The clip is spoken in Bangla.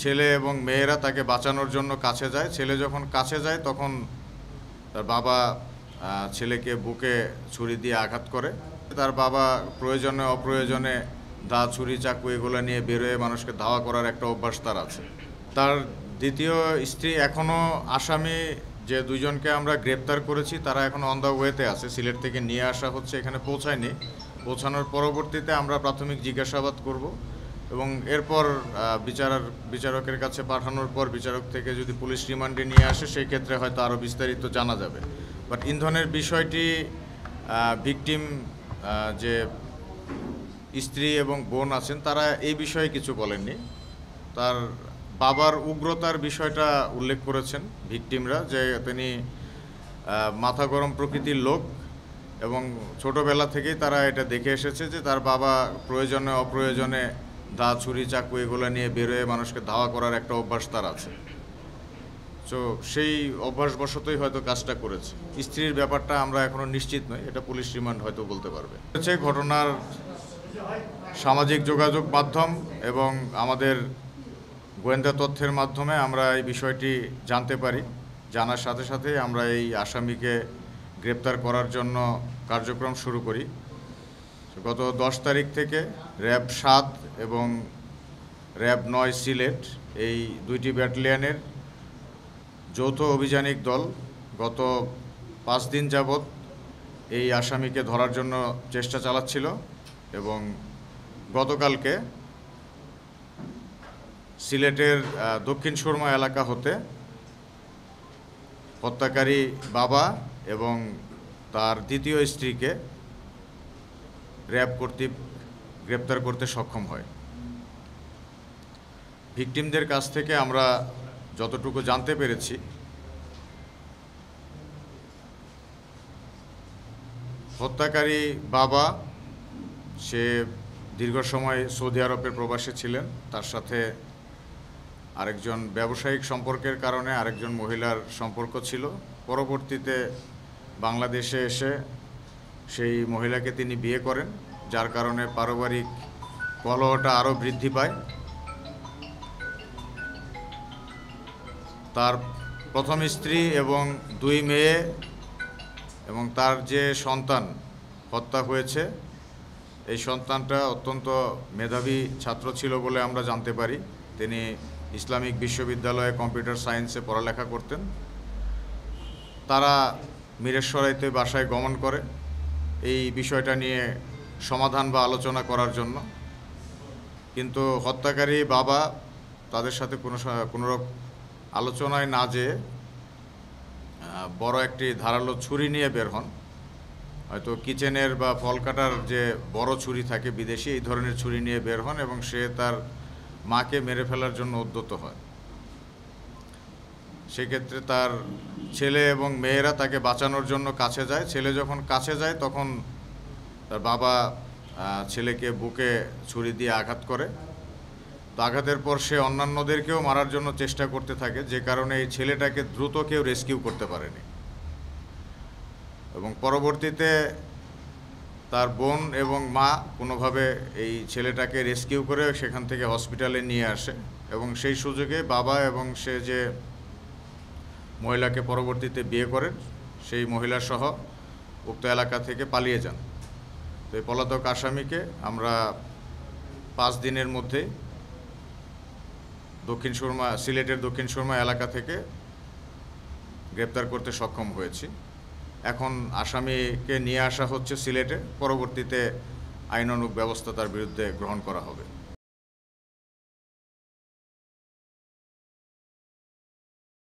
ছেলে এবং মেয়েরা তাকে বাঁচানোর জন্য কাছে যায়। ছেলে যখন কাছে যায় তখন তার বাবা ছেলেকে বুকে ছুরি দিয়ে আঘাত করে। তার বাবা প্রয়োজনে অপ্রয়োজনে দা, ছুরি, চাকু এগুলো নিয়ে বেরোয় মানুষকে ধাওয়া করার একটা অভ্যাস তার আছে। তার দ্বিতীয় স্ত্রী এখনও আসামি যে দুইজনকে আমরা গ্রেপ্তার করেছি তারা এখনও অন দ্য ওয়েতে আছে। সিলেট থেকে নিয়ে আসা হচ্ছে, এখানে পৌঁছায়নি। পৌঁছানোর পরবর্তীতে আমরা প্রাথমিক জিজ্ঞাসাবাদ করব এবং এরপর বিচারকের কাছে পাঠানোর পর বিচারক থেকে যদি পুলিশ রিমান্ডে নিয়ে আসে সেই ক্ষেত্রে হয়তো আরও বিস্তারিত জানা যাবে। বাট ইন্ধনের বিষয়টি ভিকটিম যে স্ত্রী এবং বোন আছেন তারা এই বিষয়ে কিছু বলেননি। তার বাবার উগ্রতার বিষয়টা উল্লেখ করেছেন ভিকটিমরা, যে তিনি মাথা গরম প্রকৃতির লোক এবং ছোটোবেলা থেকেই তারা এটা দেখে এসেছে যে তার বাবা প্রয়োজনে অপ্রয়োজনে দা, ছুরি, চাকু এগুলো নিয়ে বেরোয় মানুষকে ধাওয়া করার একটা অভ্যাস তার আছে। তো সেই অভ্যাসবশতই হয়তো কাজটা করেছে। স্ত্রীর ব্যাপারটা আমরা এখনও নিশ্চিত নই, এটা পুলিশ রিমান্ড হয়তো বলতে পারবে। ঘটনার সামাজিক যোগাযোগ মাধ্যম এবং আমাদের গোয়েন্দা তথ্যের মাধ্যমে আমরা এই বিষয়টি জানতে পারি। জানার সাথে সাথে আমরা এই আসামিকে গ্রেপ্তার করার জন্য কার্যক্রম শুরু করি। গত 10 তারিখ থেকে র্যাব 7 এবং র্যাব 9 সিলেট এই দুইটি ব্যাটালিয়নের যৌথ অভিযানিক দল গত 5 দিন যাবৎ এই আসামিকে ধরার জন্য চেষ্টা চালাচ্ছিল এবং গতকালকে সিলেটের দক্ষিণ সুরমা এলাকা হতে হত্যাকারী বাবা এবং তার দ্বিতীয় স্ত্রীকে র্যাব কর্তৃক গ্রেপ্তার করতে সক্ষম হয়। ভিকটিমদের কাছ থেকে আমরা যতটুকু জানতে পেরেছি, হত্যাকারী বাবা সে দীর্ঘ সময় সৌদি আরবের প্রবাসে ছিলেন। তার সাথে আরেকজন ব্যবসায়িক সম্পর্কের কারণে আরেকজন মহিলার সম্পর্ক ছিল। পরবর্তীতে বাংলাদেশে এসে সেই মহিলাকে তিনি বিয়ে করেন, যার কারণে পারিবারিক কলহটা আরও বৃদ্ধি পায়। তার প্রথম স্ত্রী এবং 2 মেয়ে এবং তার যে সন্তান হত্যা হয়েছে, এই সন্তানটা অত্যন্ত মেধাবী ছাত্র ছিল বলে আমরা জানতে পারি। তিনি ইসলামিক বিশ্ববিদ্যালয়ে কম্পিউটার সায়েন্সে পড়ালেখা করতেন। তারা মিরেশ্বরাইতে বাসায় গমন করে এই বিষয়টা নিয়ে সমাধান বা আলোচনা করার জন্য, কিন্তু হত্যাকারী বাবা তাদের সাথে কোনো আলোচনায় না যেয়ে বড় একটি ধারালো ছুরি নিয়ে বের হন। হয়তো কিচেনের বা ফল কাটার যে বড় ছুরি থাকে বিদেশি, এই ধরনের ছুরি নিয়ে বের হন এবং সে তার মাকে মেরে ফেলার জন্য উদ্যত হয়। সেক্ষেত্রে তার ছেলে এবং মেয়েরা তাকে বাঁচানোর জন্য কাছে যায়। ছেলে যখন কাছে যায় তখন তার বাবা ছেলেকে বুকে ছুরি দিয়ে আঘাত করে। তো আঘাতের পর সে অন্যান্যদেরকেও মারার জন্য চেষ্টা করতে থাকে, যে কারণে এই ছেলেটাকে দ্রুত কেউ রেস্কিউ করতে পারেনি এবং পরবর্তীতে তার বোন এবং মা কোনোভাবে এই ছেলেটাকে রেস্কিউ করে সেখান থেকে হসপিটালে নিয়ে আসে এবং সেই সুযোগে বাবা এবং সে যে মহিলাকে পরবর্তীতে বিয়ে করেন সেই মহিলা সহ উক্ত এলাকা থেকে পালিয়ে যান। তো এই পলাতক আসামিকে আমরা 5 দিনের মধ্যে সিলেটের দক্ষিণ সুরমা এলাকা থেকে গ্রেপ্তার করতে সক্ষম হয়েছি। এখন আসামিকে নিয়ে আসা হচ্ছে সিলেটে, পরবর্তীতে আইনানুগ ব্যবস্থা তার বিরুদ্ধে গ্রহণ করা হবে।